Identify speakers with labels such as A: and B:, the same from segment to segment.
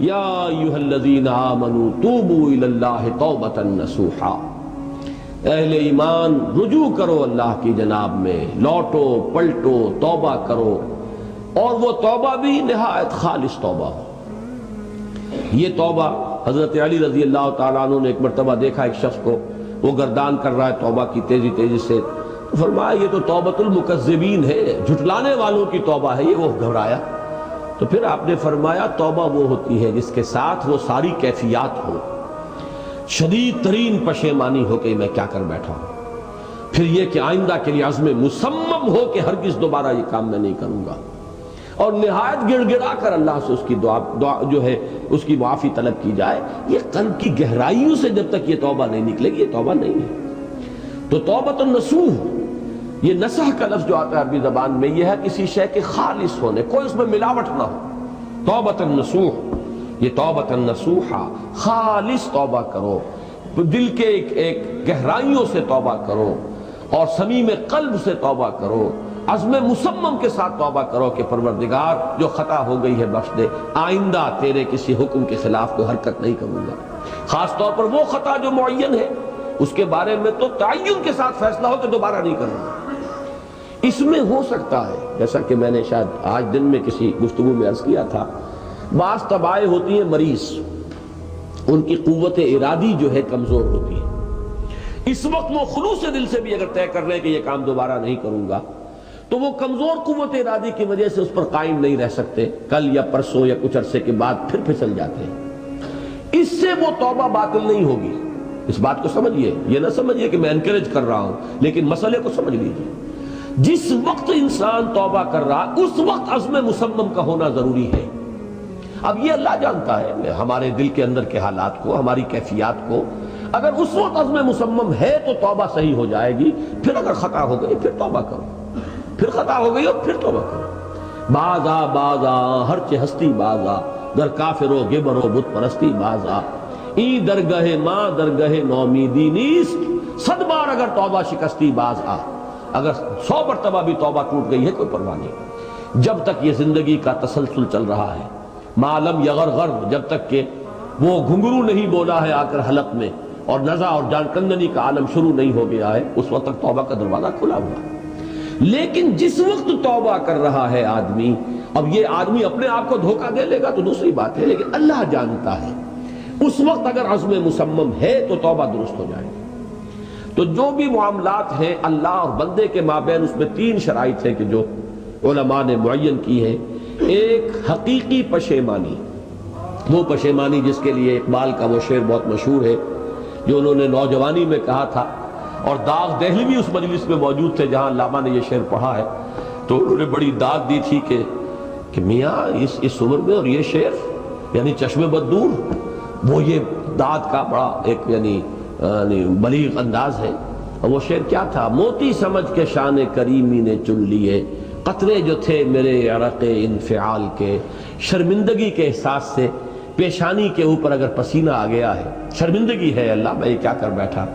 A: یا ایھا الذین آمنوا توبوا الی اللہ توبۃ نصوحا، اہل ایمان رجوع کرو اللہ کی جناب میں، لوٹو پلٹو توبہ کرو، اور وہ توبہ بھی نہایت خالص توبہ ہو۔ یہ توبہ حضرت علی رضی اللہ تعالیٰ عنہ نے ایک مرتبہ دیکھا ایک شخص کو، وہ گردان کر رہا ہے توبہ کی تیزی تیزی سے، فرمایا یہ تو توبۃ المکذبین ہے، جھٹلانے والوں کی توبہ ہے یہ۔ وہ گھبرایا، تو پھر آپ نے فرمایا توبہ وہ ہوتی ہے جس کے ساتھ وہ ساری کیفیات ہو، شدید ترین پشیمانی ہو کہ میں کیا کر بیٹھا ہوں، پھر یہ کہ آئندہ کے لیے عزم مصمم ہو کہ ہرگز دوبارہ یہ کام میں نہیں کروں گا، اور نہایت گڑ گڑا کر اللہ سے اس کی دعا جو ہے اس کی معافی طلب کی جائے۔ یہ قلب کی گہرائیوں سے جب تک یہ توبہ نہیں نکلے گی یہ توبہ نہیں ہے۔ تو توبۃ النصوح، یہ نصح کا لفظ جو آتا ہے عربی زبان میں، یہ ہے کسی شے کے خالص ہونے، کوئی اس میں ملاوٹ نہ ہو۔ توبۃ النصوح، یہ توبۃ النصوحہ، خالص توبہ کرو، دل کے ایک گہرائیوں سے توبہ کرو، اور صمیم قلب سے توبہ کرو، عزم مصمم کے ساتھ توبہ کرو کہ پروردگار جو خطا ہو گئی ہے بخش دے، آئندہ تیرے کسی حکم کے خلاف کوئی حرکت نہیں کروں گا۔ خاص طور پر وہ خطا جو معین ہے اس کے بارے میں تو تعین کے ساتھ فیصلہ ہو کہ دوبارہ نہیں کروں گا۔ اس میں ہو سکتا ہے، جیسا کہ میں نے شاید آج دن میں کسی گفتگو میں عرض کیا تھا، بعض طبائع ہوتی ہیں مریض، ان کی قوت ارادی جو ہے کمزور ہوتی ہے۔ اس وقت وہ خلوص دل سے بھی اگر طے کر رہے ہیں کہ یہ کام دوبارہ نہیں کروں گا، تو وہ کمزور قوت ارادی کی وجہ سے اس پر قائم نہیں رہ سکتے، کل یا پرسوں یا کچھ عرصے کے بعد پھر پھسل جاتے ہیں۔ اس سے وہ توبہ باطل نہیں ہوگی۔ اس بات کو سمجھیے، یہ نہ سمجھیے کہ میں انکریج کر رہا ہوں، لیکن مسئلے کو سمجھ لیجیے۔ جس وقت انسان توبہ کر رہا اس وقت عزم مصمم کا ہونا ضروری ہے۔ اب یہ اللہ جانتا ہے ہمارے دل کے اندر کے حالات کو، ہماری کیفیات کو۔ اگر اس وقت عزم مصمم ہے تو توبہ صحیح ہو جائے گی، پھر اگر خطا ہو گئی پھر توبہ کرو، پھر خطا ہو گئی اور پھر توبہ کرو۔ بازا بازا ہر چہ ہستی بازا، در کافر و گبر و بت پرستی بازا، این درگاہ ماں درگاہ نومیدی نیست، صد بار اگر توبہ شکستی باز آ۔ اگر 100 مرتبہ بھی توبہ ٹوٹ گئی ہے کوئی پرواہ نہیں، جب تک یہ زندگی کا تسلسل چل رہا ہے۔ معلم یغرغر، جب تک کہ وہ گھنگرو نہیں بولا ہے آ کر حلق میں، اور نزع اور جان کندنی کا عالم شروع نہیں ہو گیا ہے، اس وقت تک توبہ کا دروازہ کھلا ہوا ہے۔ لیکن جس وقت توبہ کر رہا ہے آدمی، اب یہ آدمی اپنے آپ کو دھوکہ دے لے گا تو دوسری بات ہے، لیکن اللہ جانتا ہے اس وقت اگر عزم مصمم ہے تو توبہ درست ہو جائے گی۔ تو جو بھی معاملات ہیں اللہ اور بندے کے مابین، اس میں 3 شرائط ہیں کہ جو علماء نے معین کی ہے۔ ایک حقیقی پشیمانی، وہ پشیمانی جس کے لیے اقبال کا وہ شعر بہت مشہور ہے جو انہوں نے نوجوانی میں کہا تھا، اور داغ دہلوی اس مجلس میں موجود تھے جہاں علامہ نے یہ شعر پڑھا ہے، تو انہوں نے بڑی داد دی تھی کہ میاں اس عمر میں اور یہ شعر یعنی چشم بد دور، وہ یہ داد کا بڑا ایک یعنی بلیغ انداز ہے۔ اور وہ شعر کیا تھا؟ موتی سمجھ کے شان کریمی نے چن لیے، قطرے جو تھے میرے عرق انفعال کے، شرمندگی کے احساس سے پیشانی کے اوپر اگر پسینہ آ گیا ہے، شرمندگی ہے اللہ میں یہ کیا کر بیٹھا،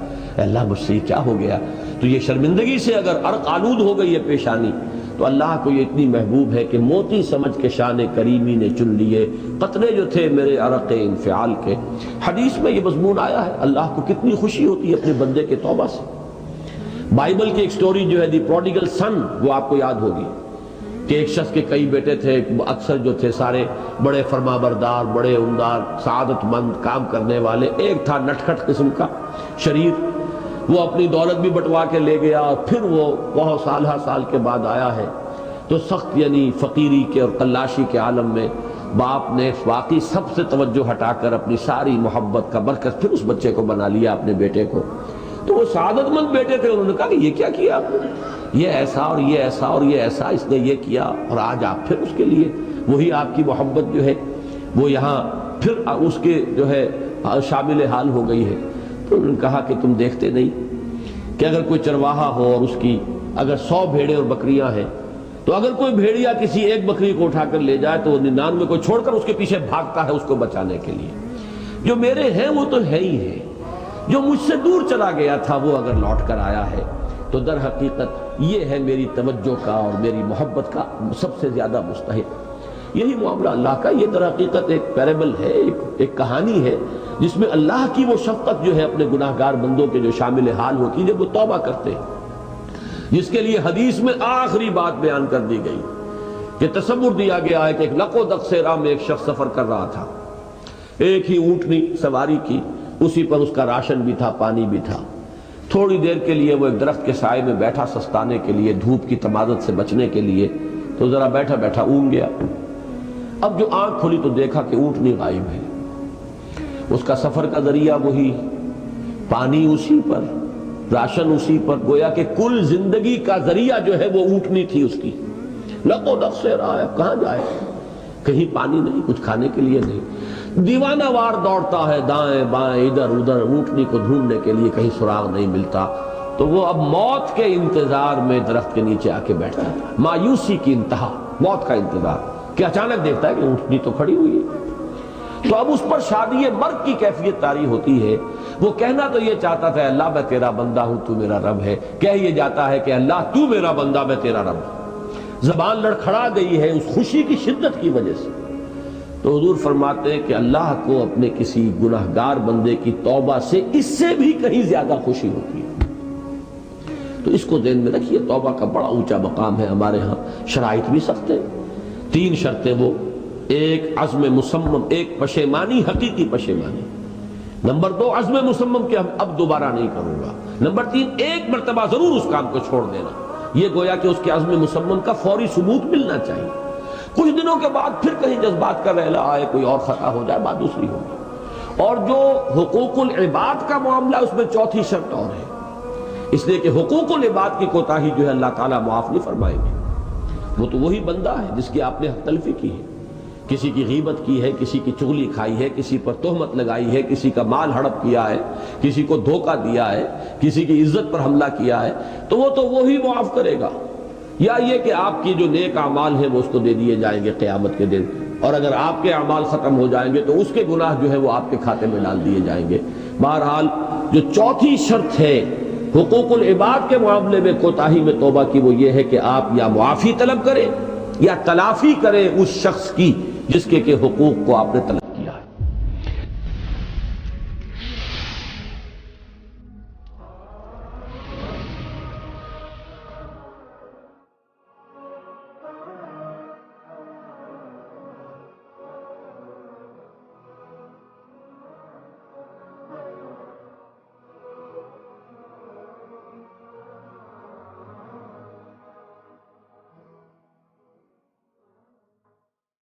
A: اللہ مجھ سے کیا ہو گیا، تو یہ شرمندگی سے اگر عرق آلود ہو گئی ہے پیشانی، تو اللہ کو یہ اتنی محبوب ہے کہ موتی سمجھ کے شان کریمی نے چن لیے، قطرے جو تھے میرے عرق انفعال کے۔ حدیث میں یہ مضمون آیا ہے، اللہ کو کتنی خوشی ہوتی ہے اپنے بندے کے توبہ سے۔ بائبل کی ایک سٹوری جو ہے دی پروڈیگل سن، وہ آپ کو یاد ہوگی کہ ایک شخص کے کئی بیٹے تھے، اکثر جو تھے سارے بڑے فرمانبردار، بڑے عمدار، سعادت مند کام کرنے والے، ایک تھا نٹکھٹ قسم کا شریر، وہ اپنی دولت بھی بٹوا کے لے گیا، اور پھر وہ بہت سال کے بعد آیا ہے تو سخت یعنی فقیری کے اور قلاشی کے عالم میں باپ نے واقعی سب سے توجہ ہٹا کر اپنی ساری محبت کا مرکز پھر اس بچے کو بنا لیا، اپنے بیٹے کو۔ تو وہ سعادت مند بیٹے تھے، انہوں نے کہا کہ یہ کیا کیا آپ نے، یہ ایسا اور یہ ایسا اور یہ ایسا اس نے یہ کیا، اور آج آپ پھر اس کے لیے وہی آپ کی محبت جو ہے وہ یہاں پھر اس کے جو ہے شامل حال ہو گئی ہے۔ تو انہوں نے کہا کہ تم دیکھتے نہیں کہ اگر کوئی چرواہا ہو اور اس کی اگر 100 بھیڑیں اور بکریاں ہیں، تو اگر کوئی بھیڑیا کسی ایک بکری کو اٹھا کر لے جائے تو وہ 99 کو چھوڑ کر اس کے پیچھے بھاگتا ہے اس کو بچانے کے لیے۔ جو میرے ہیں وہ تو ہے ہی ہے، جو مجھ سے دور چلا گیا تھا وہ اگر لوٹ کر آیا ہے تو در حقیقت یہ ہے میری توجہ کا اور میری محبت کا سب سے زیادہ مستحق۔ یہی معاملہ اللہ کا. یہ در حقیقت ایک پیرابل ہے، ایک کہانی ہے جس میں اللہ کی وہ شفقت جو ہے اپنے گناہگار بندوں کے جو شامل حال ہوتی ہے جب وہ توبہ کرتے ہیں، جس کے لیے حدیث میں آخری بات بیان کر دی گئی کہ تصور دیا گیا ہے کہ ایک لق و دق صحرا میں ایک شخص سفر کر رہا تھا. ایک ہی اونٹنی سواری کی، اسی پر اس کا راشن بھی تھا، پانی بھی تھا. تھوڑی دیر کے لیے وہ ایک درخت کے سائے میں بیٹھا سستانے کے لیے، دھوپ کی تمازت سے بچنے کے لیے. تو ذرا بیٹھا بیٹھا اونگ گیا. اب جو آنکھ کھلی تو دیکھا کہ اونٹنی غائب ہے. اس کا سفر کا ذریعہ وہی، پانی اسی پر، راشن اسی پر، گویا کہ کل زندگی کا ذریعہ جو ہے وہ اونٹنی تھی اس کی. لق و دق سے رہا ہے، کہاں جائے؟ کہیں پانی نہیں، کچھ کھانے کے لیے نہیں. دیوانہ وار دوڑتا ہے دائیں بائیں ادھر ادھر اونٹنی کو ڈھونڈنے کے لیے، کہیں سراغ نہیں ملتا. تو وہ اب موت کے انتظار میں درخت کے نیچے آ کے بیٹھتا تھا. مایوسی کی انتہا، موت کا انتظار کہ اچانک دیکھتا ہے کہ اونٹنی تو کھڑی ہوئی ہے. تو اب اس پر شادی مرگ کی کیفیت طاری ہوتی ہے. وہ کہنا تو یہ چاہتا تھا اللہ میں تیرا بندہ ہوں تو میرا رب ہے، کہہ یہ جاتا ہے کہ اللہ تو میرا بندہ میں تیرا رب ہوں. زبان لڑکھڑا گئی ہے اس خوشی کی شدت کی وجہ سے. تو حضور فرماتے ہیں کہ اللہ کو اپنے کسی گناہگار بندے کی توبہ سے اس سے بھی کہیں زیادہ خوشی ہوتی ہے. تو اس کو ذہن میں رکھیے، توبہ کا بڑا اونچا مقام ہے. ہمارے ہاں شرائط بھی سخت ہیں. 3 شرطیں وہ، ایک عزم مصمم، ایک پشیمانی، حقیقی پشیمانی. نمبر 2 عزم مصمم کہ اب دوبارہ نہیں کروں گا. نمبر 3 ایک مرتبہ ضرور اس کام کو چھوڑ دینا. یہ گویا کہ اس کے عزم مصمم کا فوری ثبوت ملنا چاہیے. کچھ دنوں کے بعد پھر کہیں جذبات کا رحلہ آئے، کوئی اور خطا ہو جائے، بات دوسری ہوگی. اور جو حقوق العباد کا معاملہ اس میں 4تھی شرط اور ہے، اس لیے کہ حقوق العباد کی کوتاہی جو ہے اللہ تعالیٰ معاف نہیں فرمائیں گے. وہ تو وہی بندہ ہے جس کی آپ نے حق تلفی کی ہے، کسی کی غیبت کی ہے، کسی کی چغلی کھائی ہے، کسی پر تہمت لگائی ہے، کسی کا مال ہڑپ کیا ہے، کسی کو دھوکہ دیا ہے، کسی کی عزت پر حملہ کیا ہے. تو وہ تو وہی معاف کرے گا. یا یہ کہ آپ کی جو نیک اعمال ہیں وہ اس کو دے دیے جائیں گے قیامت کے دن، اور اگر آپ کے اعمال ختم ہو جائیں گے تو اس کے گناہ جو ہے وہ آپ کے کھاتے میں ڈال دیے جائیں گے. بہرحال جو 4تھی شرط ہے حقوق العباد کے معاملے میں کوتاہی میں توبہ کی، وہ یہ ہے کہ آپ یا معافی طلب کریں یا تلافی کریں اس شخص کی جس کے حقوق کو آپ نے طلب